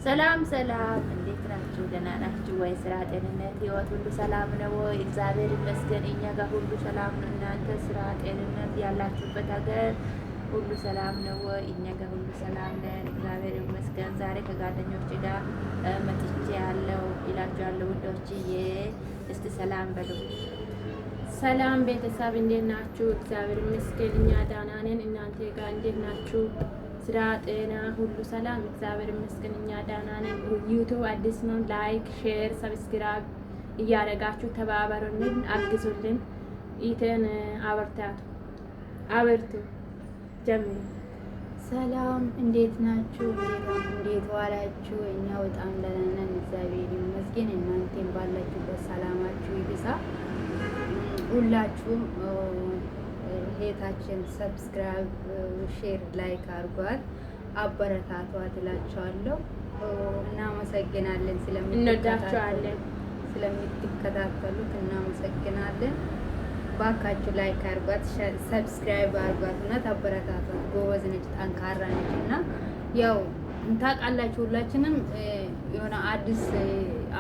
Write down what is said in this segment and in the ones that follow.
ሰላም ሰላም፣ እንዴት ናችሁ? ደህና ናችሁ ወይ? ስራ፣ ጤንነት፣ ህይወት ሁሉ ሰላም ነው ወይ? እግዚአብሔር ይመስገን እኛ ጋር ሁሉ ሰላም ነው። እናንተ ስራ፣ ጤንነት ያላችሁበት ሀገር ሁሉ ሰላም ነው ወይ? እኛ ጋር ሁሉ ሰላም ነን፣ እግዚአብሔር ይመስገን። ዛሬ ከጓደኞች ጋር መጥቼ ያለው ይላችኋለሁ ውዶችዬ። እስቲ ሰላም በሉ። ሰላም ቤተሰብ እንዴት ናችሁ? እግዚአብሔር ይመስገን እኛ ደህና ነን። እናንተ ጋር እንዴት ናችሁ? ስራ፣ ጤና ሁሉ ሰላም እግዚአብሔር ይመስገን እኛ ደህና ነን። ዩቲዩብ አዲስ ነው። ላይክ፣ ሼር፣ ሰብስክራይብ እያደረጋችሁ ተባበሩልን፣ አግዙልን። ኢቴን አበርቱ ጀምሩ። ሰላም እንዴት ናችሁ? እንዴት ዋላችሁ? እኛ በጣም ደህና ነን እግዚአብሔር ይመስገን። እናንተም ባላችሁበት ሰላማችሁ ይብዛ። ሁላችሁም ሄታችን ሰብስክራይብ፣ ሼር፣ ላይክ አድርጓት አበረታቷት እላችኋለሁ። እናመሰግናለን ስለምትከታተሉት እናመሰግናለን። ባካችሁ ላይክ አድርጓት፣ ሰብስክራይብ አድርጓት እና አበረታቷት። ጎበዝ ነች፣ ጠንካራ ነች እና ያው ታውቃላችሁ ሁላችንም የሆነ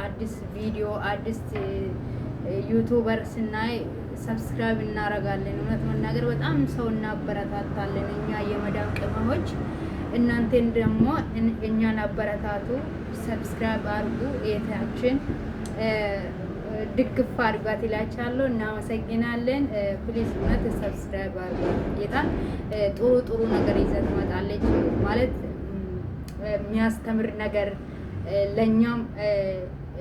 አዲስ ቪዲዮ አዲስ ዩቱበር ስናይ ሰብስክራይብ እናረጋለን። እውነት መናገር በጣም ሰው እናበረታታለን እኛ የመዳም ቅመሞች። እናንተን ደግሞ እኛን አበረታቱ፣ ሰብስክራይብ አድርጉ፣ እህታችን ድግፍ አድርጓት ይላችኋለሁ። እናመሰግናለን። ፕሊዝ እውነት ሰብስክራይብ አድርጓት። ጌታ ጥሩ ነገር ይዛ ትመጣለች ማለት የሚያስተምር ነገር ለኛም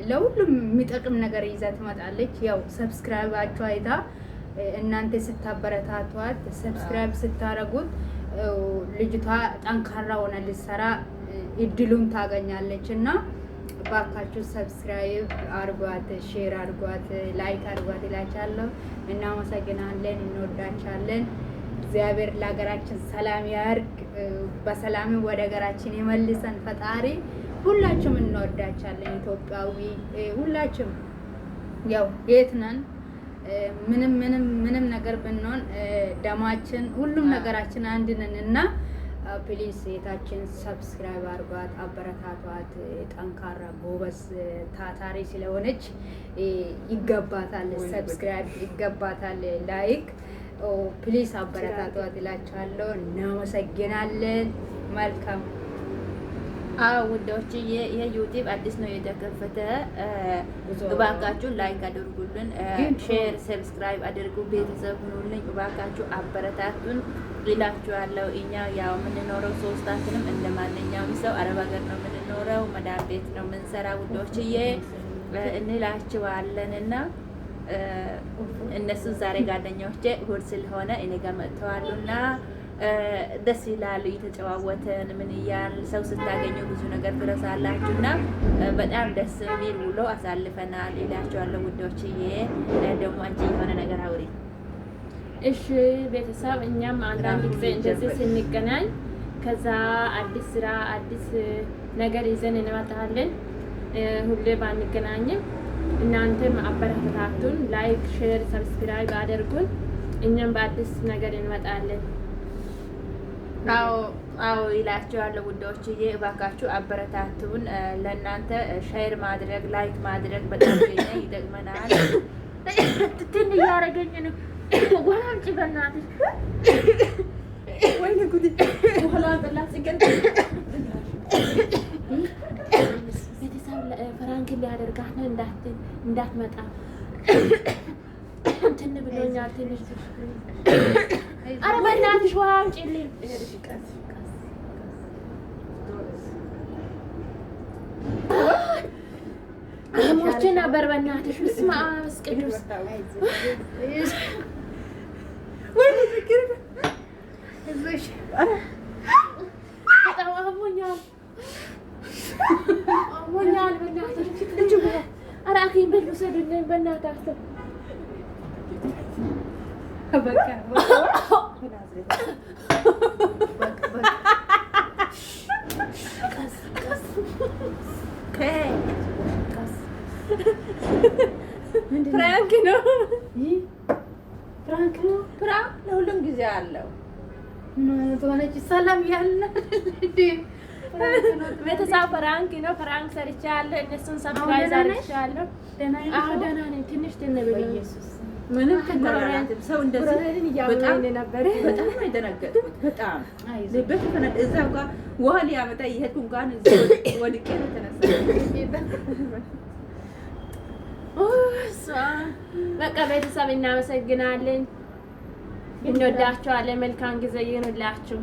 ለሁሉም የሚጠቅም ነገር ይዛ ትመጣለች። ያው ሰብስክራይባችሁ አይታ እናንተ ስታበረታቷት ሰብስክራይብ ስታረጉት ልጅቷ ጠንካራ ሆና ልትሰራ እድሉን ታገኛለች እና ባካችሁ ሰብስክራይብ አርጓት፣ ሼር አርጓት፣ ላይክ አርጓት ይላችኋለሁ። እናመሰግናለን፣ እንወዳቻለን። እግዚአብሔር ለሀገራችን ሰላም ያርግ፣ በሰላም ወደ ሀገራችን የመልሰን ፈጣሪ። ሁላችሁም እንወዳቻለን። ኢትዮጵያዊ ሁላችሁም ያው የት ነን ምንም ነገር ብንሆን ደማችን ሁሉም ነገራችን አንድ ነን እና ፕሊዝ ሴታችን ሰብስክራይብ አድርጓት፣ አበረታቷት። ጠንካራ ጎበዝ ታታሪ ስለሆነች ይገባታል፣ ሰብስክራይብ ይገባታል፣ ላይክ ፕሊዝ አበረታቷት እላችኋለሁ። እናመሰግናለን። መልካም ውዶች ይሄ ዩቲዩብ አዲስ ነው የተከፈተ። እባካችሁ ላይክ አድርጉልን፣ ሼር ሰብስክራይብ አድርጉ፣ ቤተሰብ ሁኑልኝ፣ እባካችሁ አበረታቱን እላችኋለሁ። እኛ ያው የምንኖረው ሶስታችንም እንደ ማንኛውም ሰው አረብ ሀገር ነው የምንኖረው፣ መዳም ቤት ነው የምንሰራ ውዶችዬ እንላችኋለን። እና እነሱ ዛሬ ጓደኞቼ እሑድ ስለሆነ እኔ ጋር መጥተዋሉና ደስ ይላሉ። እየተጨዋወተን ምን እያል ሰው ስታገኙ ብዙ ነገር ትረሳላችሁ እና በጣም ደስ የሚል ውሎ አሳልፈናል እላችኋለሁ ውዶችዬ። ደግሞ አንቺ የሆነ ነገር አውሪ። እሺ ቤተሰብ፣ እኛም አንዳንድ ጊዜ እንደዚህ ስንገናኝ ከዛ አዲስ ስራ አዲስ ነገር ይዘን እንመጣለን። ሁሌ ባንገናኝም እናንተም አበረታቱን፣ ላይክ ሼር ሰብስክራይብ አድርጉን። እኛም በአዲስ ነገር እንመጣለን። አዎ ይላችኋለሁ ውዶችዬ፣ እባካችሁ አበረታቱን። ለእናንተ ሼር ማድረግ ላይክ ማድረግ በጣም ይጠቅመናል። ትትን እያደረገኝ ነው። ውሃ አምጪ በእናትሽ። ወይኔ ጉድ! በኋላ ጥላት ሲቀር ቤተሰብ ፍራንክ ሊያደርጋት ነው እንዳትመጣ እንትን ብሎኛል ትንሽ። ኧረ በእናትሽ ውሃ አምጪልኝ። ሞቼ ነበር በእናትሽ። በስመ አብ ወመንፈስ ቅዱስ። በጣም አሞኛል በእናትሽ። ኧረ ሐኪም ቤት ውሰዱልኝ በእናታችሁ። ፍራንክ ነው። ፍራንክ ለሁሉም ጊዜ አለው። ሰላም ያለ ቤተሰብ ፍራንክ ነው። ፍራንክ ሰርቻለሁ። እነሱን ሰፕራይዝ አድርጌያለሁ። አዎ ደህና ነኝ። ትንሽ ኢየሱስ ምንም ተቆራራንት ሰው እንደዚህ በጣም ነበር። በጣም ነው የደነገጥኩት። በጣም ልቤት ተነደ። እዛው ጋር ውሃ ሊያመጣ ይሄድ እንኳን እዚህ ወድቄ ነው ተነሳ። በቃ ቤተሰብ እናመሰግናለን። እንወዳቸዋለን። መልካም ጊዜ ይሁንላችሁ።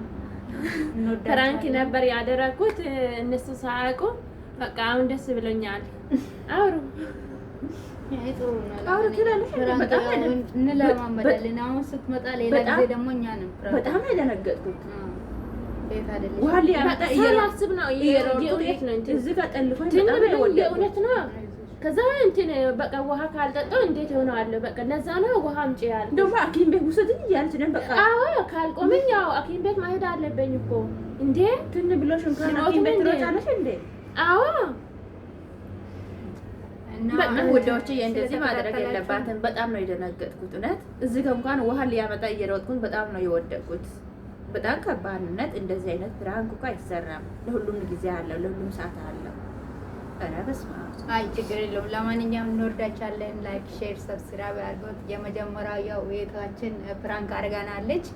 ፍራንክ ነበር ያደረኩት እነሱ ሳያውቁ። በቃ አሁን ደስ ብሎኛል። አውሩ እንለማመዳለን። አሁን ስትመጣ ሌላ ጊዜ ደግሞ እኛ ነው በጣም የደነገጥኩት። ውሃ ሊያመጣ እያላስብ ነው የእውነት ነው እንትን እዚህ ጋር ጠልፎኝ የእውነት ነው። ከዛ እንትን በቃ ውሃ ካልጠጣው እንዴት ሆነዋለሁ? በቃ ለዛ ነው ውሃ አምጪ ያለ። ደግሞ ሐኪም ቤት ውሰድኝ እያለች ነው። በቃ አዎ ካልቆመኝ ያው ሐኪም ቤት መሄድ አለብኝ እኮ እንዴ። ትን ብሎሽ እንኳን ሐኪም ቤት ትሮጫለሽ እንዴ? አዎ በቃ ወዳጆቼ እንደዚህ ማድረግ የለባትም። በጣም ነው የደነገጥኩት እውነት። እዚህ ጋር እንኳን ውሃ ሊያመጣ እየሮጥኩኝ በጣም ነው የወደቅኩት። በጣም ከባድነት። እንደዚህ አይነት ፕራንክ እኮ አይሰራም። ለሁሉም ጊዜ አለው፣ ለሁሉም ሰዓት አለው። ኧረ በስመ አብ። አይ ችግር የለውም። ለማንኛውም እንወዳቻለን። ላይክ፣ ሼር፣ ሰብስክራይብ አድርጉት። የመጀመሪያው ያው ቤታችን ፕራንክ አድርጋናለች።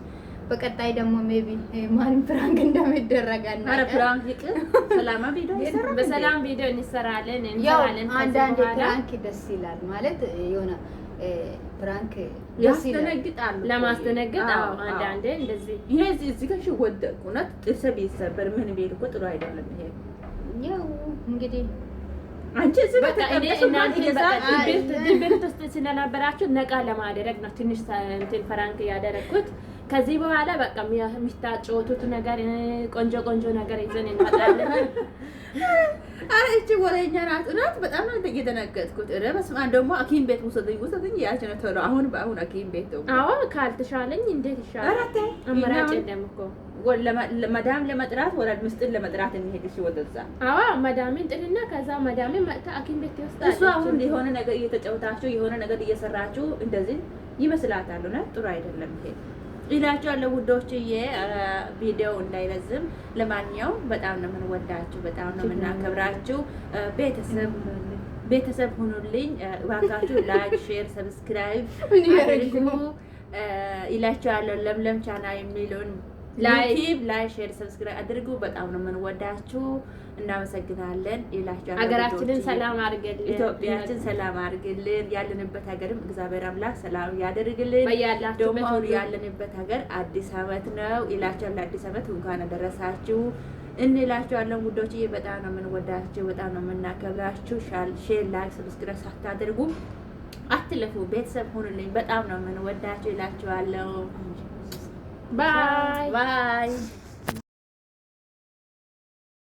በቀጣይ ደግሞ ሜቢ ማን ፕራንክ እንደሚደረጋና ኧረ ፕራንክ ይቅር። ሰላም ቪዲዮ ይሰራል። በሰላም ቪዲዮ እንሰራለን። አንዳንድ ፕራንክ ደስ ይላል ማለት የሆነ ፕራንክ ያስደነግጣሉ። ለማስደነግጥ አንዳንዴ እንደዚህ ይሄ እዚህ ጋር ወደቁ እውነት ጥርስ ቢሰበር ምን ቢል እኮ ጥሩ አይደለም። ይሄ ያው እንግዲህ አንቺ እዚህ ጋር እናንተ ድብርት ውስጥ ስለነበራችሁ ነቃ ለማድረግ ነው ትንሽ እንትን ፍራንክ ያደረኩት። ከዚህ በኋላ በቃ የሚታጨውቱት ነገር ቆንጆ ቆንጆ ነገር ይዘን እንመጣለን። አረ እቺ ወሬኛ ናት እውነት። በጣም ነው እየደነገጥኩት። ኧረ በስመ አብ። ደግሞ ሐኪም ቤት ውሰድኝ ያልሽ ነው ተሮ አሁን ሐኪም ቤት ነው። አዎ ካልተሻለኝ እንዴት ይሻላል? አማራጭ የለም እኮ መዳም ለመጥራት ወላድ ምስጥን ለመጥራት እንሄድሽ ወደዛ። አዎ መዳምን ጥልና ከዛ መዳምን መጣ ሐኪም ቤት ይወስዳል። እሱ አሁን የሆነ ነገር እየተጫወታችሁ የሆነ ነገር እየሰራችሁ እንደዚህ ይመስላታል። እውነት ጥሩ አይደለም ይሄ ይላችኋለሁ ውዶችዬ። ቪዲዮ እንዳይረዝም ለማንኛውም በጣም ነው የምንወዳችሁ፣ በጣም ነው የምናከብራችሁ። ቤተሰብ ሁኑልኝ እባካችሁ። ላይክ፣ ሼር፣ ሰብስክራይብ አድርጉ ይላችኋለሁ። ለምለም ቻናል የሚለውን ላይክ፣ ሼር፣ ሰብስክራይብ አድርጉ። በጣም ነው የምንወዳችሁ። እናመሰግናለን ይላችኋለሁ። ሀገራችንን ሰላም አድርግልን፣ ኢትዮጵያችን ሰላም አድርግልን። ያለንበት ሀገርም እግዚአብሔር አምላክ ሰላም ያደርግልን። ደግሞ አሁን ያለንበት ሀገር አዲስ ዓመት ነው ይላችኋል። ለአዲስ ዓመት እንኳን አደረሳችሁ እንላችኋለን ውዶችዬ። በጣም ነው የምንወዳችሁ፣ በጣም ነው የምናከብራችሁ። ሼር፣ ላይክ፣ ሰብስክራይብ ሳታደርጉ አትለፉ። ቤተሰብ ሁኑልኝ። በጣም ነው የምንወዳችሁ ይላችኋለሁ። ባይ ባይ።